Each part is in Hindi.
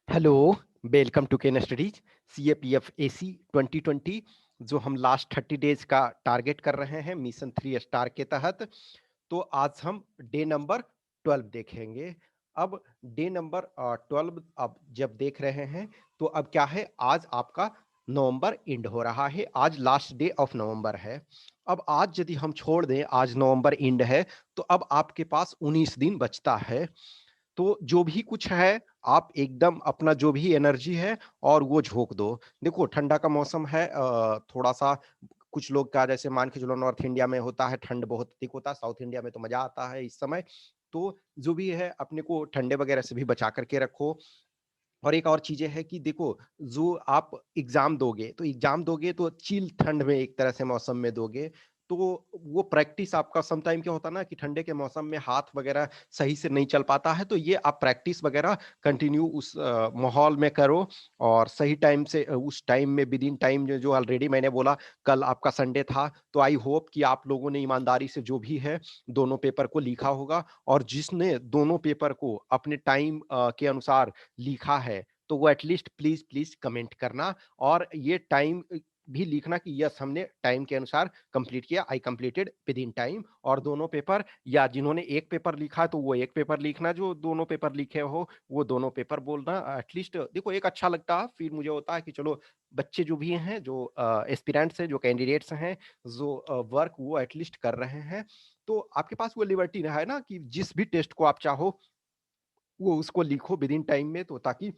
Hello, welcome to Ken Studies CAPF AC 2020 जो हम लास्ट 30 डेज का टारगेट कर रहे हैं मिशन 3 स्टार के तहत। तो आज हम डे नंबर 12 देखेंगे। अब डे नंबर 12 अब जब देख रहे हैं तो अब क्या है, आज आपका नवंबर एंड हो रहा है, आज लास्ट डे ऑफ नवंबर है। अब आज यदि हम छोड़ दें, आज नवंबर एंड है, तो अब आपके पास 19 दिन बचता है। तो जो भी कुछ है, आप एकदम अपना जो भी एनर्जी है और वो झोंक दो। देखो ठंडा का मौसम है, थोड़ा-सा कुछ लोग का जैसे मान के चलो नॉर्थ इंडिया में होता है, ठंड बहुत अधिक होता है, साउथ इंडिया में तो मज़ा आता है इस समय। तो जो भी है अपने को ठंडे वगैरह से भी बचा कर के रखो। और एक और चीज़ें हैं कि देखो, जो आप एग्ज़ाम दोगे तो चिल ठंड में एक तरह से मौसम में दोगे, तो वो प्रैक्टिस आपका सम टाइम क्या होता है ना कि ठंडे के मौसम में हाथ वगैरह सही से नहीं चल पाता है, तो ये आप प्रैक्टिस वगैरह कंटिन्यू उस माहौल में करो और सही टाइम से उस टाइम में विदिन टाइम जो जो ऑलरेडी मैंने बोला, कल आपका संडे था, तो आई होप कि आप लोगों ने ईमानदारी से जो भी है, दोनों पेपर को लिखा होगा और जिसने दोनों पेपर को अपने टाइम के अनुसार लिखा है, तो वो एटलीस्ट प्लीज़ प्लीज़ कमेंट करना और ये टाइम भी लिखना कि यस हमने टाइम के अनुसार कंप्लीट किया, आई कंप्लीटेड विदिन टाइम। और दोनों पेपर या जिन्होंने एक पेपर लिखा है तो वो एक पेपर लिखना, जो दोनों पेपर लिखे हो वो दोनों पेपर बोलना। एटलीस्ट देखो एक अच्छा लगता है, फिर मुझे होता है कि चलो बच्चे जो भी हैं, जो एस्पिरेंट्स हैं, जो कैंडिडेट्स हैं, जो वर्क वो एटलीस्ट कर रहे हैं, तो आपके पास वो लिबर्टी है ना कि जिस भी टेस्ट को आप चाहो वो उसको लिखो विदिन टाइम में, तो ताकि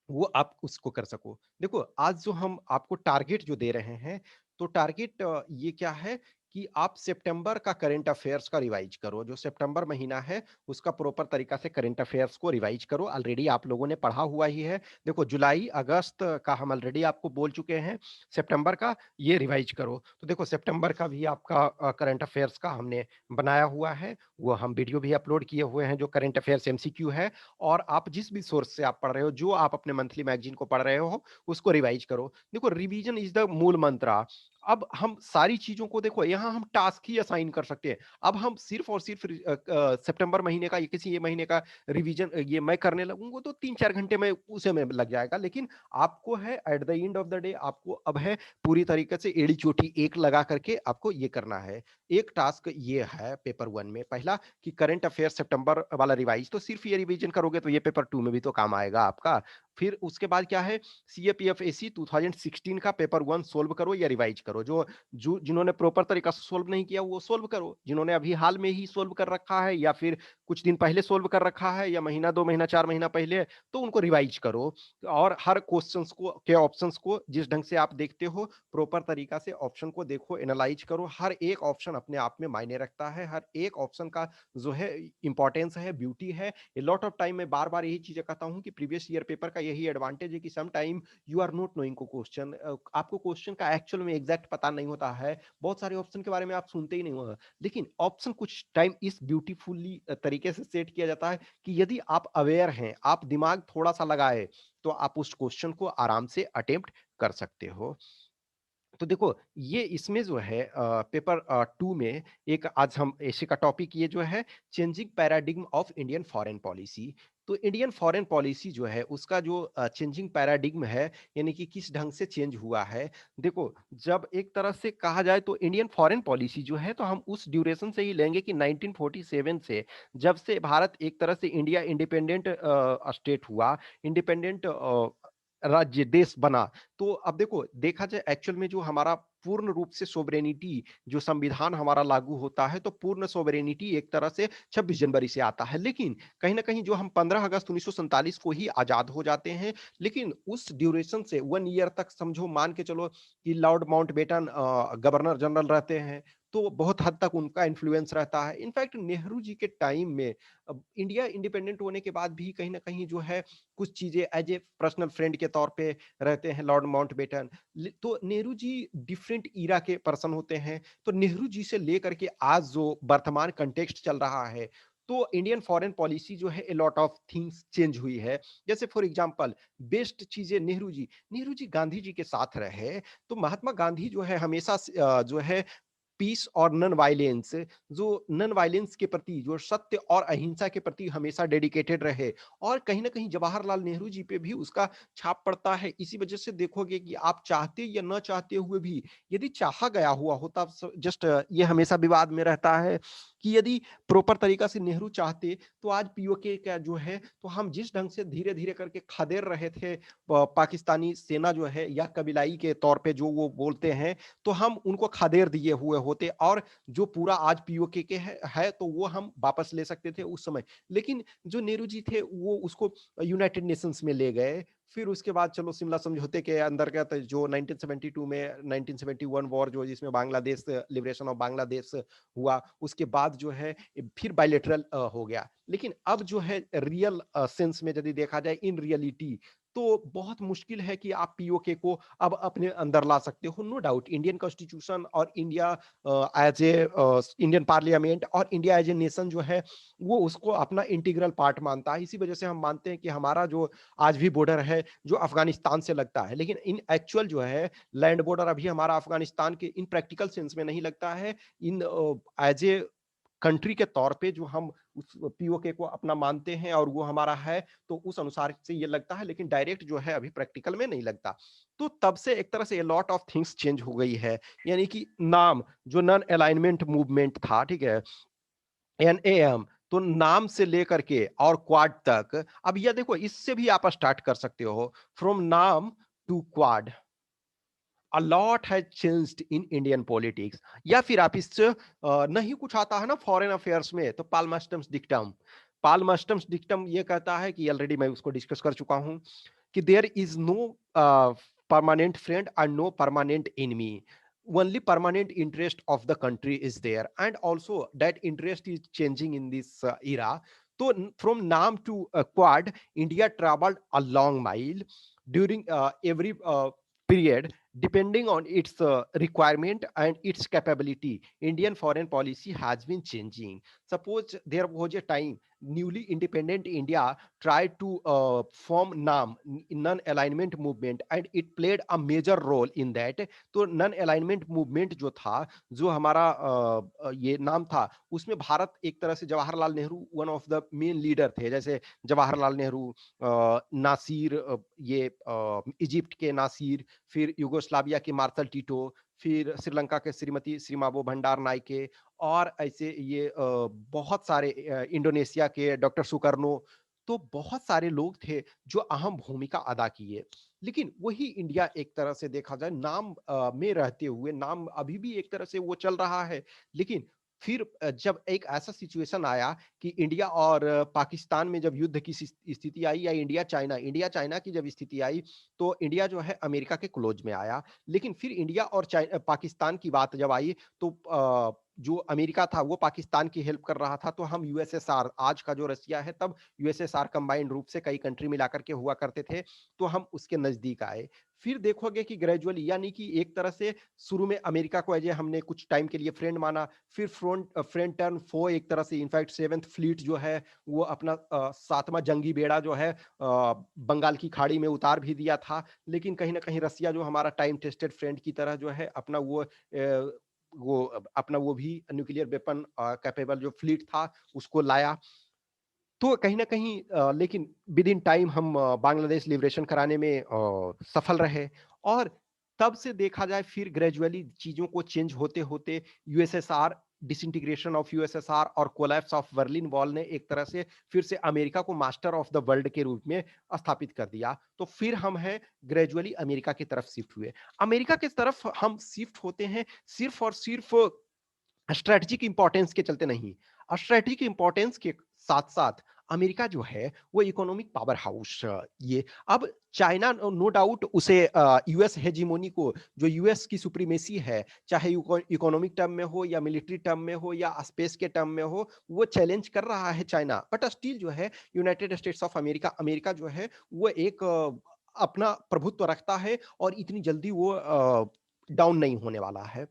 वो आप उसको कर सको। देखो, आज जो हम आपको टारगेट जो दे रहे हैं, तो टारगेट ये क्या है कि आप सितंबर का करंट अफेयर्स का रिवाइज़ करो। जो सितंबर महीना है, उसका प्रॉपर तरीका से करंट अफेयर्स को रिवाइज़ करो। ऑलरेडी आप लोगों ने पढ़ा हुआ ही है। देखो, जुलाई, अगस्त का हम ऑलरेडी आपको बोल चुके हैं, सितंबर का ये रिवाइज़ करो। तो देखो, सितंबर का भी आपका करंट अफेयर्स का हमने बनाया हुआ है। वो हम वीडियो भी अपलोड किए हुए हैं, जो करंट अफेयर्स एमसीक्यू है। और आप जिस भी सोर्स से आप पढ़ रहे हो, जो आप अपने मंथली मैगज़ीन को पढ़ रहे हो, उसको रिवाइज़ करो। देखो, रिवीजन इज़ द मूल मंत्रा। अब हम सारी चीज़ों को देखो, यहाँ हम टास्क ही असाइन कर सकते हैं। अब हम सिर्फ़ और सिर्फ़ सितंबर महीने का या किसी ये महीने का रिवीजन ये मैं करने लगूँगा तो 3-4 घंटे में उसी में लग जाएगा। लेकिन आपको है at the end of the day आपको अब है पूरी तरीके से एड़ी-चोटी एक लगा करके आपको ये करना है। एक टास्क ये है पेपर 1 में, पहला कि करंट अफेयर सितंबर वाला रिवाइज, तो सिर्फ ये रिवीजन करोगे तो ये पेपर 2 में भी तो काम आएगा आपका। फिर उसके बाद क्या है, सीएपीएफ एसी 2016 का पेपर 1 सोल्व करो या रिवाइज करो। जो जिन्होंने प्रॉपर तरीका से सोल्व नहीं किया वो सोल्व करो। जिन्होंने अभी हाल में ही सोल्व कर रखा है या फिर कुछ दिन पहले सोल्व कर रखा है या महीना 2 महीना 4 महीना पहले, तो उनको रिवाइज करो। और हर क्वेश्चंस को के ऑप्शंस को जिस ढंग से आप देखते हो, प्रॉपर तरीका से ऑप्शन को देखो, एनालाइज करो। हर एक ऑप्शन अपने आप में मायने रखता है। हर एक ऑप्शन का जो है इंपॉर्टेंस है, ब्यूटी है। ए लॉट ऑफ टाइम मैं बार-बार यही चीज़ें कहता हूँ कि प्रीवियस ईयर पेपर का यही एडवांटेज है कि some time you are not knowing को क्वेश्चन, आपको क्वेश्चन का एक्चुअल में एग्जैक्ट पता नहीं होता है। बहुत सारे ऑप्शन के बारे में आप सुनते ही नहीं हो। लेकिन ऑप्शन कुछ टाइम इस ब्यूटीफुली तरीके से सेट किया जाता है कि यदि आप अवेयर हैं, आप दिमाग थोड़ा-सा लगाए, तो आप उस क्वेश्चन को आराम से अटेम्प्ट कर सकते हो। तो देखो, ये इसमें जो है पेपर 2 में एक आज हम ऐसे का टॉपिक ये जो है changing paradigm of Indian foreign policy. तो इंडियन फॉरेन पॉलिसी जो है उसका जो चेंजिंग पैराडिग्म है, यानी कि किस ढंग से चेंज हुआ है। देखो, जब एक तरह से कहा जाए तो इंडियन फॉरेन पॉलिसी जो है, तो हम उस ड्यूरेशन से ही लेंगे कि 1947 से, जब से भारत एक तरह से इंडिया इंडिपेंडेंट स्टेट हुआ, इंडिपेंडेंट राज्य देश बना। तो अब देखो, देखा जाए एक्चुअल में जो हमारा पूर्ण रूप से सोवरेनिटी, जो संविधान हमारा लागू होता है, तो पूर्ण सोवरेनिटी एक तरह से 26 जनवरी से आता है। लेकिन कहीं न कहीं जो हम 15 अगस्त 1947 को ही आज़ाद हो जाते हैं, लेकिन उस ड्यूरेशन से 1 ईयर तक समझो, मान के चलो कि लॉर्ड माउंटबेटन गवर्नर जनरल रहते हैं, तो बहुत हद तक उनका इन्फ्लुएंस रहता है। इनफैक्ट नेहरू जी के टाइम में इंडिया इंडिपेंडेंट होने के बाद भी कहीं न कहीं जो है कुछ चीज़ें एज़ ए पर्सनल फ्रेंड के तौर पे रहते हैं लॉर्ड माउंटबेटन। तो नेहरू जी डिफरेंट ईरा के पर्सन होते हैं। तो नेहरू जी से लेकर के आज जो वर्तमान कंटेक्स्ट चल रहा है, तो इंडियन फॉरेन पॉलिसी जो है ए लॉट ऑफ थिंग्स चेंज हुई है। जैसे फॉर एग्जांपल बेस्ट चीजें, नेहरू जी गांधी जी के साथ रहे, तो महात्मा गांधी जो है हमेशा जो है पीस और नॉन वायलेंस, जो नॉन वायलेंस के प्रति, जो सत्य और अहिंसा के प्रति हमेशा डेडिकेटेड रहे। और कहीं न कहीं जवाहरलाल नेहरू जी पे भी उसका छाप पड़ता है। इसी वजह से देखोगे कि आप चाहते या न चाहते हुए भी, यदि चाहा गया हुआ होता, जस्ट ये हमेशा विवाद में रहता है कि यदि प्रॉपर तरीका से नेहरू चाहते, तो आज पीओके का जो है, तो हम जिस ढंग से धीरे-धीरे करके खदेड़ रहे थे पाकिस्तानी सेना जो है, या कबीलाई के तौर पे जो वो बोलते हैं, तो हम उनको खदेड़ दिए हुए होते, और जो पूरा आज पीओके के है तो वो हम वापस ले सकते थे उस समय। लेकिन जो नेहरू जी थे वो उसको यूनाइटेड नेशंस में ले गए। फिर उसके बाद चलो शिमला समझौते के अंतर्गत जो 1972 में 1971 वॉर, जो जिसमें बांग्लादेश, लिबरेशन ऑफ बांग्लादेश हुआ, उसके बाद जो है फिर बायलैटरल हो गया। लेकिन अब जो है रियल सेंस में यदि देखा जाए, इन रियलिटी, तो बहुत मुश्किल है कि आप पीओके को अब अपने अंदर ला सकते हो। नो डाउट इंडियन कॉन्स्टिट्यूशन और India as a Indian parliament और इंडिया एज ए नेशन जो है, वो उसको अपना इंटीग्रल पार्ट मानता है। इसी वजह से हम मानते हैं कि हमारा जो आज भी बॉर्डर है, जो अफगानिस्तान से लगता है, लेकिन इन एक्चुअल जो है लैंड बॉर्डर अभी हमारा अफगानिस्तान के इन प्रैक्टिकल सेंस में नहीं लगता है। इन एज ए कंट्री के तौर पे जो हम उस पीओके को अपना मानते हैं और वो हमारा है, तो उस अनुसार से ये लगता है, लेकिन डायरेक्ट जो है अभी प्रैक्टिकल में नहीं लगता। तो तब से एक तरह से लॉट ऑफ थिंग्स चेंज हो गई है। यानी कि नाम, जो नॉन अलाइनमेंट मूवमेंट था, ठीक है, एनएएम, तो नाम से लेकर के और क्वाड तक, अब ये देखो इससे भी आप स्टार्ट कर सकते हो, from NAM to Quad, a lot has changed in Indian politics. या फिर आप इससे नहीं कुछ आता है ना फॉरेन अफेयर्स में, तो पाल्मस्टम्स डिक्टम, पाल्मस्टम्स डिक्टम ये कहता है कि ऑलरेडी मैं उसको डिस्कस कर चुका हूं, कि there is no permanent friend and no permanent enemy, only permanent interest of the country is there, and also that interest is changing in this era. So from Nam to Quad, India traveled a long mile during every period, depending on its requirement and its capability. Indian foreign policy has been changing. Suppose there was a time newly independent India tried to form NAM, non-alignment movement, and it played a major role in that. तो नन अलाइनमेंट मूवमेंट जो था, जो हमारा ये नाम था, उसमें भारत एक तरह से, Jawaharlal Nehru one of the main leader थे। जैसे जवाहरलाल नेहरू, नासिर, ये इजिप्ट के नासिर, फिर युगोस्लाविया के मार्शल टीटो, फिर श्रीलंका के श्रीमती श्रीमावो भंडार नायके, और ऐसे ये बहुत सारे, इंडोनेशिया के डॉक्टर सुकर्नो, तो बहुत सारे लोग थे जो अहम भूमिका अदा किए। लेकिन वही इंडिया एक तरह से देखा जाए नाम में रहते हुए, नाम अभी भी एक तरह से वो चल रहा है। लेकिन फिर जब एक ऐसा सिचुएशन आया कि इंडिया और पाकिस्तान में जब युद्ध की स्थिति आई, या इंडिया चाइना की जब स्थिति आई, तो इंडिया जो है अमेरिका के क्लोज में आया। लेकिन फिर इंडिया और पाकिस्तान की बात जब आई, तो जो अमेरिका था वो पाकिस्तान की हेल्प कर रहा था, तो हम यूएसएसआर, आज का जो रसिया है, तब यूएसएसआर कंबाइंड रूप से कई कंट्री मिलाकर के हुआ करते थे, तो हम उसके नजदीक आए। फिर देखोगे कि ग्रेजुअली, यानी कि एक तरह से शुरू में अमेरिका को एज हमने कुछ टाइम के लिए फ्रेंड माना, फिर फ्रेंड टर्न फो एक तरह से, इनफैक्ट सेवेंथ फ्लीट जो है वो अपना सातवां जंगी बेड़ा जो है बंगाल की खाड़ी में उतार भी दिया था। लेकिन कहीं ना कहीं रसिया जो हमारा टाइम टेस्टेड फ्रेंड की तरह जो है अपना वो अपना वो भी न्यूक्लियर वेपन कैपेबल जो फ्लीट था उसको लाया। तो कहीं न कहीं लेकिन विद इन टाइम हम बांग्लादेश लिबरेशन कराने में सफल रहे। और तब से देखा जाए, फिर ग्रेजुअली चीज़ों को चेंज होते-होते यूएसएसआर, डिसइंटीग्रेशन ऑफ यूएसएसआर और कोलैप्स ऑफ बर्लिन वॉल ने एक तरह से फिर से अमेरिका को मास्टर ऑफ द वर्ल्ड के रूप में स्थापित कर दिया। तो फिर हम हैं ग्रेजुअली अमेरिका की तरफ शिफ्ट हुए। अमेरिका की तरफ हम शिफ्ट होते हैं सिर्फ़ और सिर्फ़ स्ट्रैटेजिक इंपॉर्टेंस के चलते नहीं, स्ट्रैटेजिक इंपॉर्टेंस के साथ-साथ अमेरिका जो है वो इकोनॉमिक पावर हाउस, ये अब चाइना नो डाउट उसे यूएस हेजिमोनी को, जो यूएस की सुप्रीमेसी है, चाहे इकोनॉमिक टर्म में हो या मिलिट्री टर्म में हो या स्पेस के टर्म में हो, वो चैलेंज कर रहा है चाइना। बट स्टिल जो है United states of America, America जो है वो एक अपना प्रभुत्व रखता है, और इतनी जल्दी वो डाउन नहीं होने वाला है।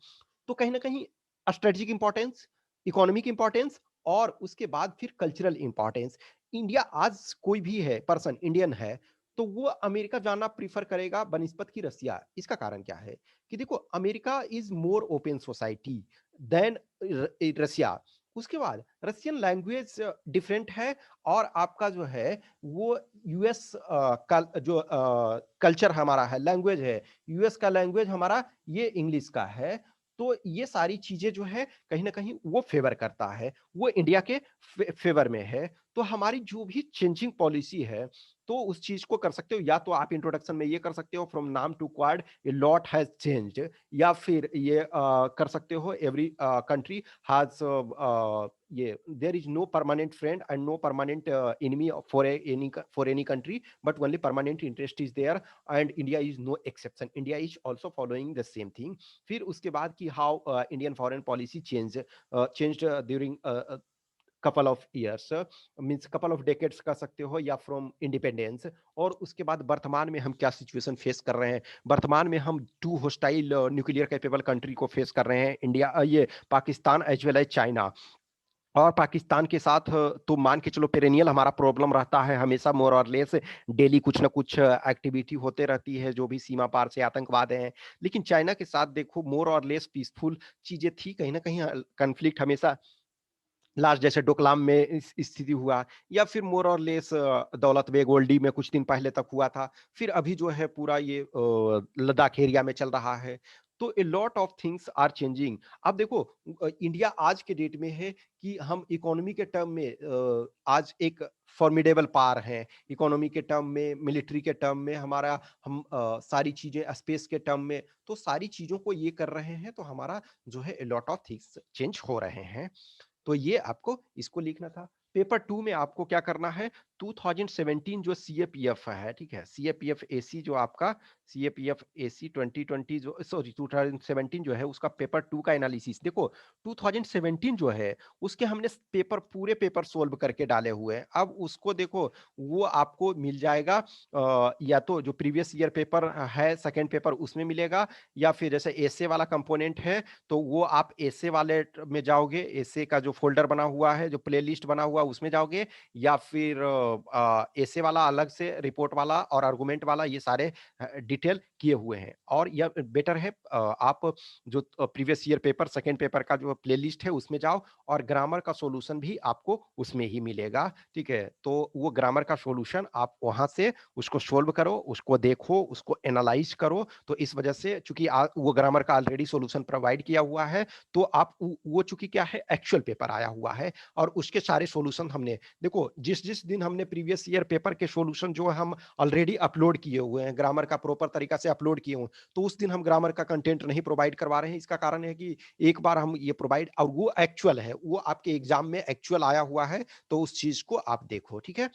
तो कहीं न कहीं स्ट्रेटेजिक इंपॉर्टेंस, इकोनॉमिक इंपॉर्टेंस, और उसके बाद फिर कल्चरल इंपॉर्टेंस। इंडिया आज कोई भी है पर्सन इंडियन है, तो वो अमेरिका जाना प्रेफर करेगा बनिस्बत की रसिया। इसका कारण क्या है कि देखो America is more open society than Russia. उसके बाद रशियन लैंग्वेज डिफरेंट है, और आपका जो है वो यूएस का जो कल्चर हमारा है, लैंग्वेज है, यूएस का लैंग्वेज हमारा ये इंग्लिश का है। तो ये सारी चीजें जो है कहीं ना कहीं वो फेवर करता है, वो इंडिया के फेवर में है। तो हमारी जो भी चेंजिंग पॉलिसी है तो उस चीज को कर सकते हो, या तो आप इंट्रोडक्शन में ये कर सकते हो from NAM to Quad a lot has changed, या फिर ये कर सकते हो एवरी कंट्री हैज ये there is no permanent friend and no permanent enemy for any country, but only permanent interest is there, and India is no exception. India is also following the same thing. फिर उसके बाद कि how Indian foreign policy changed during couple of years, means couple of decades कह सकते हो, या फ्रॉम इंडिपेंडेंस। और उसके बाद वर्तमान में हम क्या सिचुएशन फेस कर रहे हैं। वर्तमान में हम two hostile nuclear capable country को फेस कर रहे हैं, इंडिया ये Pakistan as well as China. और पाकिस्तान के साथ तो मान के चलो पेरेनियल हमारा प्रॉब्लम रहता है, हमेशा मोर और लेस डेली कुछ ना कुछ एक्टिविटी होते रहती है, जो भी सीमा पार से आतंकवाद है। लेकिन चाइना के साथ देखो मोर और लेस पीसफुल चीजें थी, कहीं ना कहीं कन्फ्लिक्ट हमेशा लास्ट जैसे डोकलाम में स्थिति हुआ, या फिर मोर और लेस दौलत बेग ओल्डी में कुछ दिन पहले तक हुआ था। फिर अभी जो है पूरा ये लद्दाख एरिया में चल रहा है। तो a lot of things are changing. अब देखो इंडिया आज के डेट में है कि हम इकोनॉमी के टर्म में आज एक फॉर्मिडेबल पार है। इकोनॉमी के टर्म में, मिलिट्री के टर्म में हमारा, हम सारी चीजें स्पेस के टर्म में, तो सारी चीजों को ये कर रहे हैं, तो हमारा जो है ए लॉट ऑफ थिंग्स चेंज हो रहे हैं। तो ये आपको इसको लिखना था। पेपर 2 में आपको क्या करना है, 2017 जो सीएपीएफ है, ठीक है, सीएपीएफ एसी जो आपका सीएपीएफ एसी 2020 जो सॉरी 2017 जो है उसका पेपर 2 का एनालिसिस देखो। 2017 जो है उसके हमने पेपर पूरे पेपर सोल्व करके डाले हुए हैं। अब उसको देखो, वो आपको मिल जाएगा या तो जो प्रीवियस ईयर पेपर है सेकंड पेपर उसमें मिलेगा, या फिर जैसे एसे वाला कंपोनेंट है तो वो आप एसे वाले में जाओगे, एसे का जो फोल्डर बना हुआ है, जो प्लेलिस्ट बना हुआ उसमें जाओगे, या फिर एसे वाला अलग से, रिपोर्ट वाला और आर्गुमेंट वाला, ये सारे डिटेल किए हुए हैं। और यह बेटर है आप जो previous year paper second paper का जो प्लेलिस्ट है उसमें जाओ, और ग्रामर का सॉल्यूशन भी आपको उसमें ही मिलेगा, ठीक है। तो वो ग्रामर का सॉल्यूशन आप वहां से उसको सोल्व करो, उसको देखो, उसको एनालाइज करो। तो इस वजह से चूंकि वो ग्रामर का ऑलरेडी सॉल्यूशन प्रोवाइड किया हुआ है, तो आप वो चूंकि क्या है एक्चुअल पेपर आया हुआ है, और उसके सारे सॉल्यूशन हमने देखो जिस जिस दिन हमने प्रीवियस ईयर पेपर के सॉल्यूशन जो हम ऑलरेडी अपलोड किए हुए हैं, ग्रामर का प्रॉपर तरीका से अपलोड किए हुए, तो उस दिन हम ग्रामर का कंटेंट नहीं प्रोवाइड करवा रहे हैं। इसका कारण है कि एक बार हम ये प्रोवाइड, और वो एक्चुअल है, वो आपके एग्जाम में एक्चुअल आया हुआ है, तो उस चीज को आप देखो, ठीक है।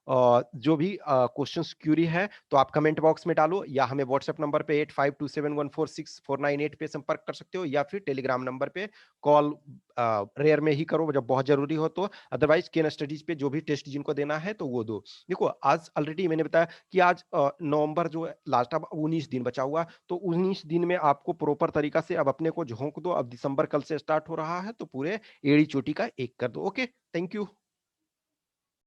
जो भी क्वेश्चंस क्यूरी है तो आप कमेंट बॉक्स में डालो, या हमें व्हाट्सएप नंबर पे 8527146498 पे संपर्क कर सकते हो, या फिर टेलीग्राम नंबर पे कॉल रेयर में ही करो जब बहुत जरूरी हो तो। अदरवाइज केन स्टडीज पे जो भी टेस्ट जिनको देना है तो वो दो। देखो आज ऑलरेडी मैंने बताया कि आज नवंबर जो लास्ट, अब 19 दिन बचा हुआ, तो 19 दिन में आपको प्रॉपर तरीका से अब अपने को झोंक दो। अब दिसंबर कल से स्टार्ट हो रहा है, तो पूरे एड़ी चोटी का एक कर दो। Okay, thank you.